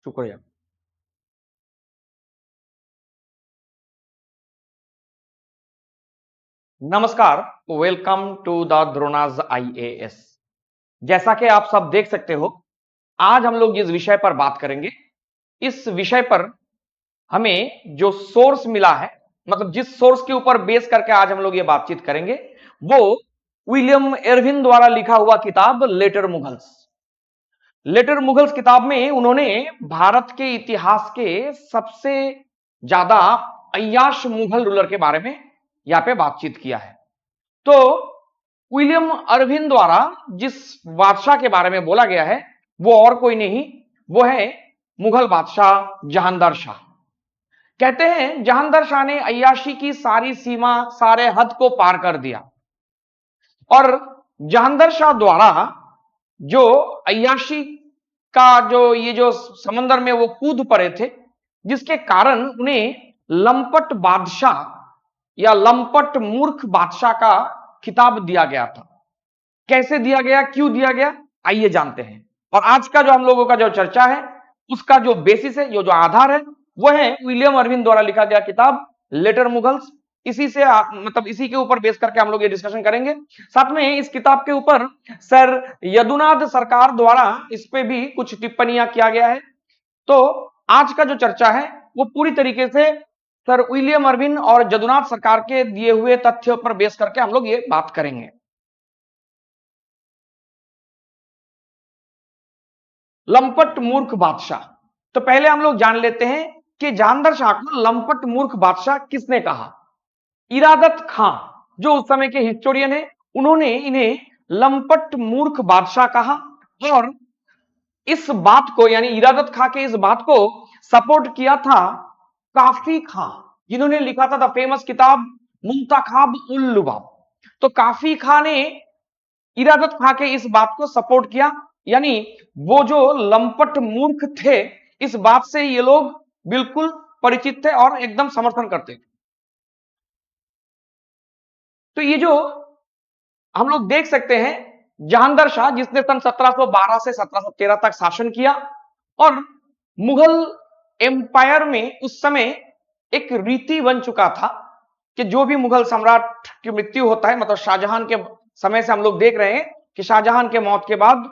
शुक्रिया। नमस्कार, welcome to the द्रोणाज IAS. जैसा कि आप सब देख सकते हो, आज हम लोग जिस विषय पर बात करेंगे, इस विषय पर हमें जो सोर्स मिला है, मतलब जिस सोर्स के ऊपर बेस करके आज हम लोग ये बातचीत करेंगे, वो विलियम एर्विन द्वारा लिखा हुआ किताब लेटर मुगल्स। लेटर मुगल्स किताब में उन्होंने भारत के इतिहास के सबसे ज्यादा अय्याश मुगल रूलर के बारे में यहाँ पे बातचीत किया है। तो विलियम अर्विन द्वारा जिस बादशाह के बारे में बोला गया है, वो और कोई नहीं, वो है मुगल बादशाह जहांगीर शाह। कहते हैं जहांगीर शाह ने अय्याशी की सारी सीमा, सारे हद को पार कर दिया और जहांगीर शाह द्वारा जो अय्याशी का जो समंदर में वो कूद पड़े थे, जिसके कारण उन्हें लंपट बादशाह या लंपट मूर्ख बादशाह का खिताब दिया गया था। कैसे दिया गया, क्यों दिया गया, आइए जानते हैं। और आज का जो हम लोगों का जो चर्चा है, उसका जो बेसिस है, जो आधार है, वो है विलियम अर्विन द्वारा लिखा गया किताब लेटर मुगल्स। इसी से मतलब इसी के ऊपर बेस करके हम लोग ये डिस्कशन करेंगे। साथ में इस किताब के ऊपर सर यदुनाथ सरकार द्वारा इस पे भी कुछ टिप्पणियां किया गया है। तो आज का जो चर्चा है वो पूरी तरीके से सर विलियम अर्विन और यदुनाथ सरकार के दिए हुए तथ्यों पर बेस करके हम लोग ये बात करेंगे। लंपट मूर्ख बादशाह। तो पहले हम लोग जान लेते हैं कि जहांगीर शाह को लंपट मूर्ख बादशाह किसने कहा। इरादत खां, जो उस समय के हिस्टोरियन है, उन्होंने इन्हें लंपट मूर्ख बादशाह कहा। और इस बात को, यानी इरादत खां के इस बात को सपोर्ट किया था काफी खां, जिन्होंने लिखा था द फेमस किताब मुंतखाब उल लुबाब। तो काफी खां ने इरादत खां के इस बात को सपोर्ट किया, यानी वो जो लंपट मूर्ख थे, इस बात से ये लोग बिल्कुल परिचित थे और एकदम समर्थन करते थे। तो ये जो हम लोग देख सकते हैं, जहांगीर शाह जिसने सन 1712 से 1713 तक शासन किया, और मुगल एम्पायर में उस समय एक रीति बन चुका था कि जो भी मुगल सम्राट की मृत्यु होता है, मतलब शाहजहां के समय से हम लोग देख रहे हैं कि शाहजहां के मौत के बाद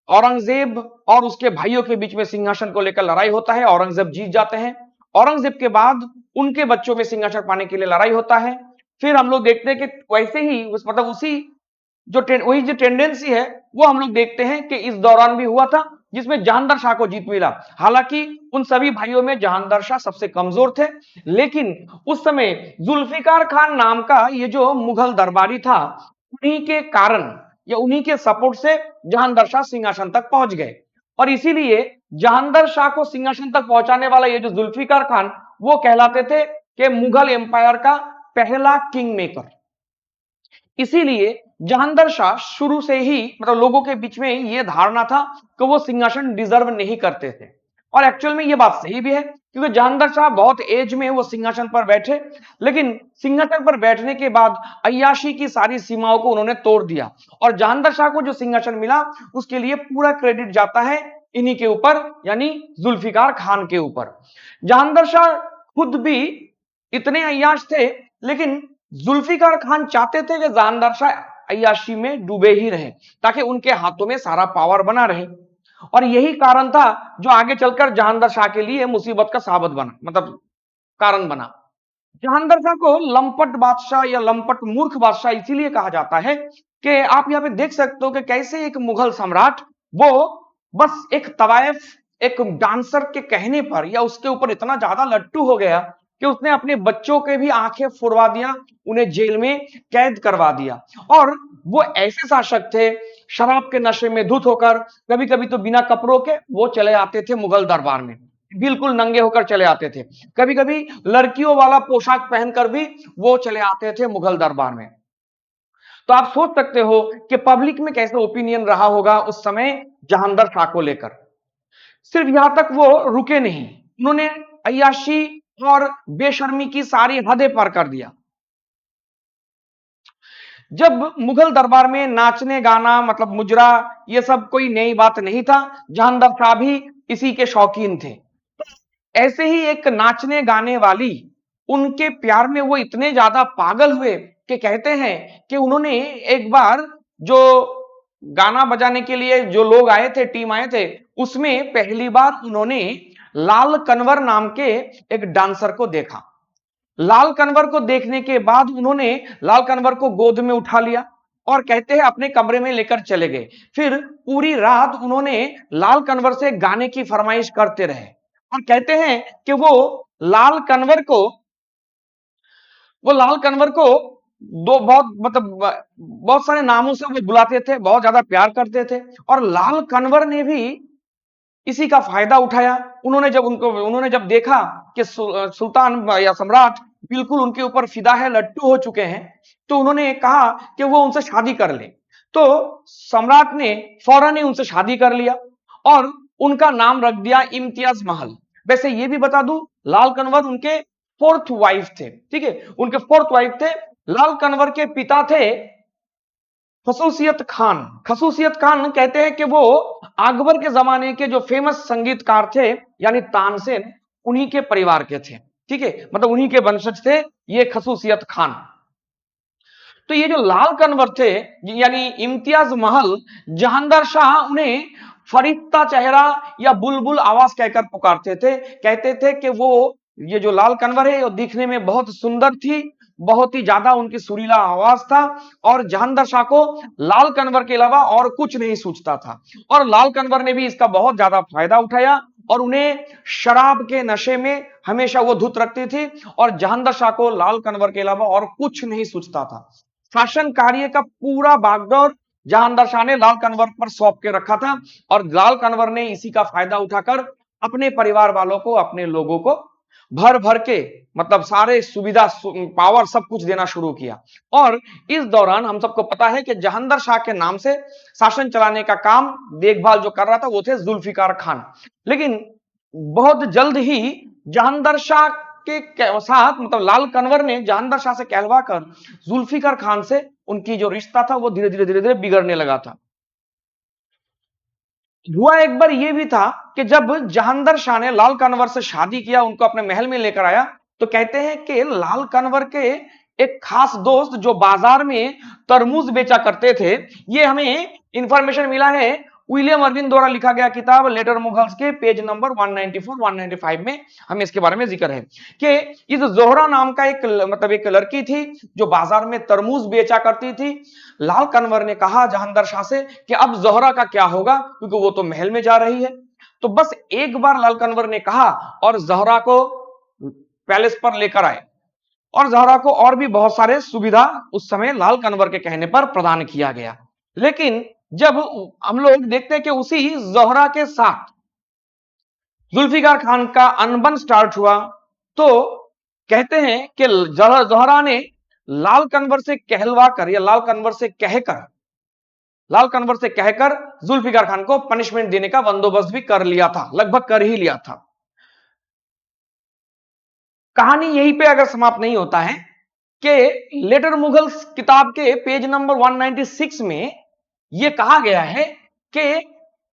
औरंगजेब और उसके भाइयों के बीच में सिंहासन को लेकर लड़ाई होता है। औरंगजेब जीत जाते हैं। औरंगजेब के बाद उनके बच्चों में सिंहासन पाने के लिए लड़ाई होता है। फिर हम लोग देखते हैं कि वैसे ही मतलब उसी वही जो टेंडेंसी है, वो हम लोग देखते हैं कि इस दौरान भी हुआ था, जिसमें जहांगीर शाह को जीत मिला। हालांकि उन सभी भाइयों में जहांगीर शाह सबसे कमजोर थे, लेकिन उस समय जुल्फिकार खान नाम का ये जो मुगल दरबारी था, उन्हीं के कारण या उन्हीं के सपोर्ट से जहांगीर शाह सिंहासन तक पहुंच गए। और इसीलिए जहांगीर शाह को सिंहासन तक पहुंचाने वाला ये जो जुल्फिकार खान, वो कहलाते थे कि मुगल एम्पायर का पहला किंग मेकर। इसीलिए जहांगीर शाह शुरू से ही मतलब लोगों के बीच में यह धारणा था कि वो सिंहासन डिजर्व नहीं करते थे। और एक्चुअल में ये बात सही भी है, क्योंकि जहांगीर शाह बहुत एज में वो सिंहासन पर बैठे, लेकिन सिंहासन पर बैठने के बाद अय्याशी की सारी सीमाओं को उन्होंने तोड़ दिया। और जहांगीर शाह को जो सिंहासन मिला, उसके लिए पूरा क्रेडिट जाता है इन्हीं के ऊपर, यानी जुल्फिकार खान के ऊपर। जहांगीर शाह खुद भी इतने अय्याश थे, लेकिन जुल्फिकार खान चाहते थे कि जहांगीर शाह अय्याशी में डूबे ही रहे, ताकि उनके हाथों में सारा पावर बना रहे। और यही कारण था जो आगे चलकर जहांगीर शाह के लिए मुसीबत का साबित बना, मतलब कारण बना। जहांगीर शाह को लंपट बादशाह या लंपट मूर्ख बादशाह इसीलिए कहा जाता है कि आप यहां पे देख सकते हो कि कैसे एक मुगल सम्राट, वो बस एक तवायफ, एक डांसर के कहने पर या उसके ऊपर इतना ज्यादा लट्टू हो गया कि उसने अपने बच्चों के भी आंखें फुड़वा दिया, उन्हें जेल में कैद करवा दिया। और वो ऐसे शासक थे, शराब के नशे में धुत होकर कभी कभी तो बिना कपड़ों के वो चले आते थे मुगल दरबार में, बिल्कुल नंगे होकर चले आते थे। कभी कभी लड़कियों वाला पोशाक पहनकर भी वो चले आते थे मुगल दरबार में। तो आप सोच सकते हो कि पब्लिक में कैसे ओपिनियन रहा होगा उस समय जहांगीर शाह को लेकर। सिर्फ यहां तक वो रुके नहीं, उन्होंने अय्याशी और बेशर्मी की सारी हदें पार कर दिया। जब मुगल दरबार में नाचने गाना, मतलब मुजरा, ये सब कोई नई बात नहीं था। जहांगीर शाह भी इसी के शौकीन थे। ऐसे ही एक नाचने गाने वाली, उनके प्यार में वो इतने ज्यादा पागल हुए कि कहते हैं कि उन्होंने एक बार जो गाना बजाने के लिए जो लोग आए थे, टीम आए थे, उसमें पहली बार उन्होंने लाल कनवर नाम के एक डांसर को देखा। लाल कनवर को देखने के बाद उन्होंने लाल कनवर को गोद में उठा लिया और कहते हैं अपने कमरे में लेकर चले गए। फिर पूरी रात उन्होंने लाल कनवर से गाने की फरमाइश करते रहे और कहते हैं कि वो लाल कनवर को दो बहुत मतलब बहुत सारे नामों से वो बुलाते थे, बहुत ज्यादा प्यार करते थे और लाल कनवर ने भी इसी का फायदा उठाया। उन्होंने जब देखा कि सुल्तान या सम्राट बिल्कुल उनके ऊपर फिदा है, लट्टू हो चुके हैं, तो उन्होंने कहा कि वो उनसे शादी कर ले। तो सम्राट ने फौरन ही उनसे शादी कर लिया और उनका नाम रख दिया इम्तियाज महल। वैसे ये भी बता दूं, लाल कनवर उनके फोर्थ वाइफ थे, ठीक है, उनके फोर्थ वाइफ थे। लाल कनवर के पिता थे खसूसियत खान। खसूसियत खान कहते हैं कि वो अकबर के जमाने के जो फेमस संगीतकार थे यानी तानसेन, उन्हीं के परिवार के थे, ठीक है, मतलब उन्हीं के वंशज थे ये खसूसियत खान। तो ये जो लाल कनवर थे यानी इम्तियाज महल, जहांदार शाह उन्हें फरिश्ता चेहरा या बुलबुल आवाज कहकर पुकारते थे। कहते थे कि वो ये जो लाल कनवर है वो दिखने में बहुत सुंदर थी, बहुत ही ज्यादा उनकी सुरीला आवाज था और जहांदार शाह को लाल कनवर के अलावा और कुछ नहीं सूझता था। और लाल कनवर ने भी इसका बहुत ज्यादा फायदा उठाया और उन्हें शराब के नशे में हमेशा वो धुत रखती थी और जहांदार शाह को लाल कनवर के अलावा और कुछ नहीं सूझता था। शासन कार्य का पूरा बागडोर जहांदार शाह ने लाल कनवर पर सौंप के रखा था और लाल कनवर ने इसी का फायदा उठाकर अपने परिवार वालों को, अपने लोगों को भर भर के मतलब सारे सुविधा पावर सब कुछ देना शुरू किया। और इस दौरान हम सबको पता है कि जहांदार शाह के नाम से शासन चलाने का काम देखभाल जो कर रहा था वो थे जुल्फिकार खान। लेकिन बहुत जल्द ही जहांदार शाह के साथ मतलब लाल कनवर ने जहांदार शाह से कहलवा कर जुल्फिकार खान से उनकी जो रिश्ता था वो धीरे धीरे बिगड़ने लगा था। हुआ एक बार ये भी था कि जब जहांदार शाह ने लाल कनवर से शादी किया, उनको अपने महल में लेकर आया, तो कहते हैं कि लाल कनवर के एक खास दोस्त जो बाजार में तरबूज बेचा करते थे, ये हमें इंफॉर्मेशन मिला है विलियम अर्विन द्वारा लिखा गया किताब लेटर मुगल्स के पेज नंबर 194-195 में हमें इसके बारे में जिक्र है कि इस जोहरा नाम का एक लड़की थी जो बाजार में तरबूज बेचा करती थी। लाल कनवर ने कहा जहांदार शाह से कि अब जोहरा का क्या होगा, क्योंकि वो तो महल में जा रही है। तो बस एक बार लाल कनवर ने कहा और जोहरा को पैलेस पर लेकर आए और जोहरा को और भी बहुत सारे सुविधा उस समय लाल कनवर के कहने पर प्रदान किया गया। लेकिन जब हम लोग देखते हैं कि उसी जोहरा के साथ जुल्फिकार खान का अनबन स्टार्ट हुआ, तो कहते हैं कि जोहरा ने लाल कनवर से कहलवा कर या लाल कनवर से कहकर जुल्फिकार खान को पनिशमेंट देने का बंदोबस्त भी कर लिया था, लगभग कर ही लिया था। कहानी यहीं पे अगर समाप्त नहीं होता है कि लेटर मुगल्स किताब के पेज नंबर 196 में यह कहा गया है कि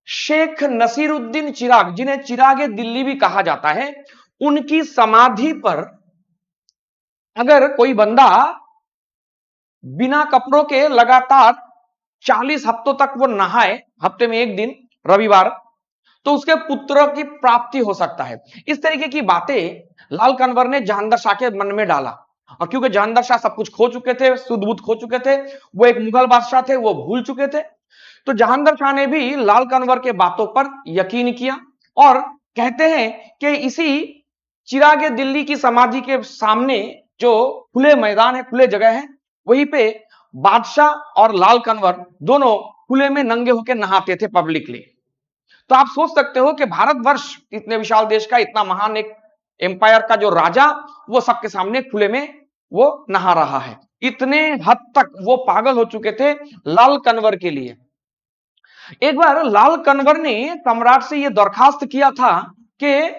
शेख नसीरुद्दीन चिराग, जिन्हें चिरागे दिल्ली भी कहा जाता है, उनकी समाधि पर अगर कोई बंदा बिना कपड़ों के लगातार 40 हफ्तों तक वो नहाए, हफ्ते में एक दिन रविवार, तो उसके पुत्र की प्राप्ति हो सकता है। इस तरीके की बातें लाल कनवर ने जहांदार शाह के मन में डाला और क्योंकि जहांदार शाह सब कुछ खो चुके थे, सुध बुध खो चुके थे, वो एक मुगल बादशाह थे, वो भूल चुके थे, तो जहांदार शाह ने भी लाल कनवर के बातों पर यकीन किया और कहते हैं कि इसी चिरागे दिल्ली की समाधि के सामने जो खुले मैदान है, खुले जगह है, वहीं पे बादशाह और लाल कनवर दोनों खुले में नंगे होकर नहाते थे पब्लिकली। तो आप सोच सकते हो कि भारतवर्ष इतने विशाल देश का इतना महान एक एम्पायर का जो राजा, वो सबके सामने खुले में वो नहा रहा है। इतने हद तक वो पागल हो चुके थे लाल कनवर के लिए। एक बार लाल कनवर ने सम्राट से यह दरखास्त किया था कि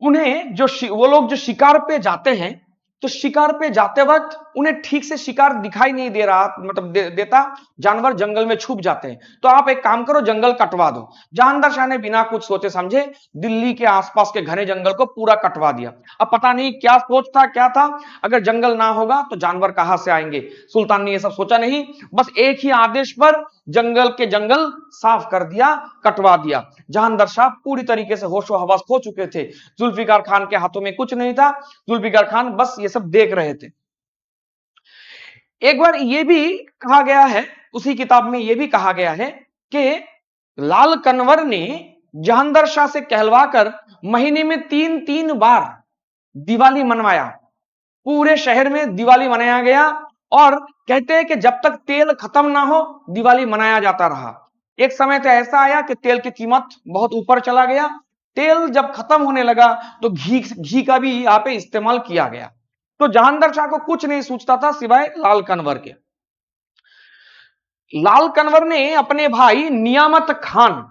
उन्हें वो लोग जो शिकार पे जाते हैं, तो शिकार पे जाते वक्त उन्हें ठीक से शिकार दिखाई नहीं दे रहा, मतलब देता, जानवर जंगल में छुप जाते हैं। तो आप एक काम करो, जंगल कटवा दो। जहांगीर शाह ने बिना कुछ सोचे समझे दिल्ली के आसपास के घने जंगल को पूरा कटवा दिया। अब पता नहीं क्या सोच था, क्या था, अगर जंगल ना होगा तो जानवर कहां से आएंगे। सुल्तान ने यह सब सोचा नहीं, बस एक ही आदेश पर जंगल के जंगल साफ कर दिया, कटवा दिया। जहांगीर शाह पूरी तरीके से होशो हवास खो चुके थे। जुल्फिकार खान के हाथों में कुछ नहीं था, जुल्फिकार खान बस ये सब देख रहे थे। एक बार यह भी कहा गया है, उसी किताब में यह भी कहा गया है कि लाल कनवर ने जहांगीर शाह से कहलवाकर महीने में 3-3 बार दिवाली मनवाया। पूरे शहर में दिवाली मनाया गया और कहते हैं कि जब तक तेल खत्म ना हो दिवाली मनाया जाता रहा। एक समय तो ऐसा आया कि तेल की कीमत बहुत ऊपर चला गया। तेल जब खत्म होने लगा तो घी का भी यहां पे इस्तेमाल किया गया। तो जहांगीर शाह को कुछ नहीं सूझता था सिवाय लाल कनवर के। लाल कनवर ने अपने भाई नियामत खान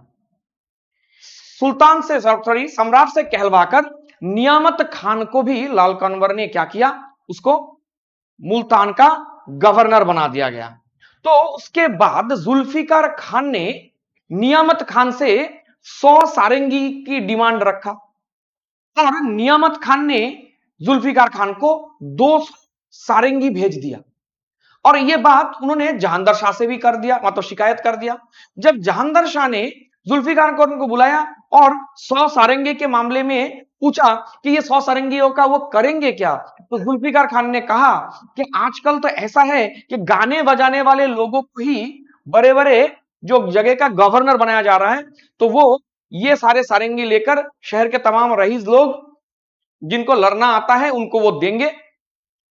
सुल्तान से, सॉरी, सम्राट से कहलवाकर नियामत खान को भी लाल कनवर ने क्या किया, उसको मुल्तान का गवर्नर बना दिया गया। तो उसके बाद जुल्फिकार खान ने नियामत खान से 100 सारंगी की डिमांड रखा और नियामत खान ने जुल्फिकार खान को 200 सारंगी भेज दिया। और यह बात उन्होंने जहांगीर शाह से भी कर दिया, मतलब शिकायत कर दिया। जब जहांगीर शाह ने जुल्फिकार खान को बुलाया और 100 सारंगी के मामले में पूछा कि ये 100 सारंगियों का वो करेंगे क्या, तो जुल्फिकार खान ने कहा कि आजकल तो ऐसा है कि गाने बजाने वाले लोगों को ही बड़े बड़े जो जगह का गवर्नर बनाया जा रहा है, तो वो ये सारे सारंगी लेकर शहर के तमाम रईस लोग जिनको लड़ना आता है उनको वो देंगे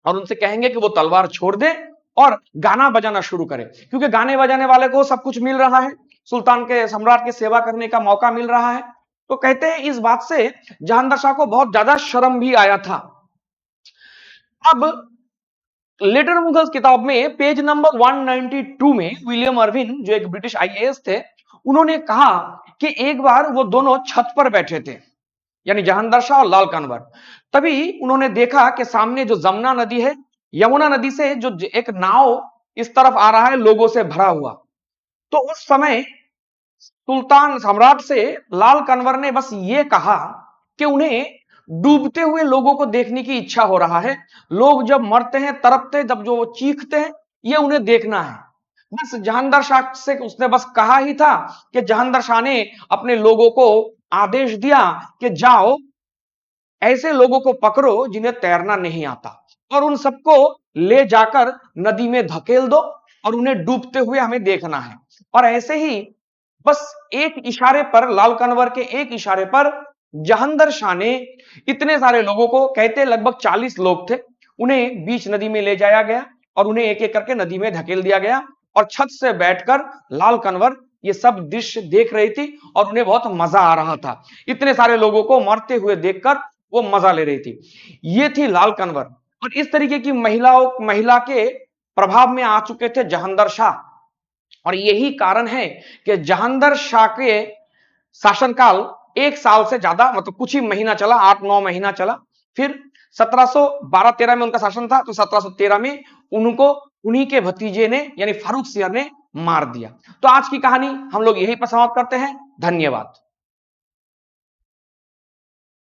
और उनसे कहेंगे कि वो तलवार छोड़ दे और गाना बजाना शुरू करे, क्योंकि गाने बजाने वाले को सब कुछ मिल रहा है, सुल्तान के, सम्राट की सेवा करने का मौका मिल रहा है। तो कहते हैं इस बात से जहांगीर शाह को बहुत ज्यादा शर्म भी आया था। अब लेटर मुगल्स किताब में पेज नंबर 192 में विलियम अर्विन, जो एक ब्रिटिश आईएएस थे, उन्होंने कहा कि एक बार वो दोनों छत पर बैठे थे, यानी जहांगीर शाह और लाल कनवर। तभी उन्होंने देखा कि सामने जो जमुना नदी है, यमुना नदी से जो एक नाव इस तरफ आ रहा है लोगों से भरा हुआ। तो उस समय सुल्तान सम्राट से लाल कनवर ने बस ये कहा कि उन्हें डूबते हुए लोगों को देखने की इच्छा हो रहा है। लोग जब मरते हैं, तड़पते, जब जो वो चीखते हैं, ये उन्हें देखना है। बस जहांगीर शाह से उसने बस कहा ही था कि जहांगीर शाह ने अपने लोगों को आदेश दिया कि जाओ ऐसे लोगों को पकड़ो जिन्हें तैरना नहीं आता और उन सबको ले जाकर नदी में धकेल दो और उन्हें डूबते हुए हमें देखना है। और ऐसे ही बस एक इशारे पर, लाल कनवर के एक इशारे पर जहांगीर शाह ने इतने सारे लोगों को, कहते लगभग 40 लोग थे, उन्हें बीच नदी में ले जाया गया और उन्हें एक एक करके नदी में धकेल दिया गया। और छत से बैठकर लाल कनवर ये सब दृश्य देख रही थी और उन्हें बहुत मजा आ रहा था। इतने सारे लोगों को मरते हुए देखकर वो मजा ले रही थी। ये थी लाल कनवर। और इस तरीके की महिला के प्रभाव में आ चुके थे जहांगीर शाह। और यही कारण है कि जहांगीर शाह के शासनकाल 1 साल से ज्यादा, मतलब कुछ ही महीना चला, 8-9 महीना चला। फिर 1712-13 में उनका शासन था, तो 1713 में उनको उन्हीं के भतीजे ने, यानी फारूक सियर ने मार दिया। तो आज की कहानी हम लोग यही पर समाप्त करते हैं। धन्यवाद।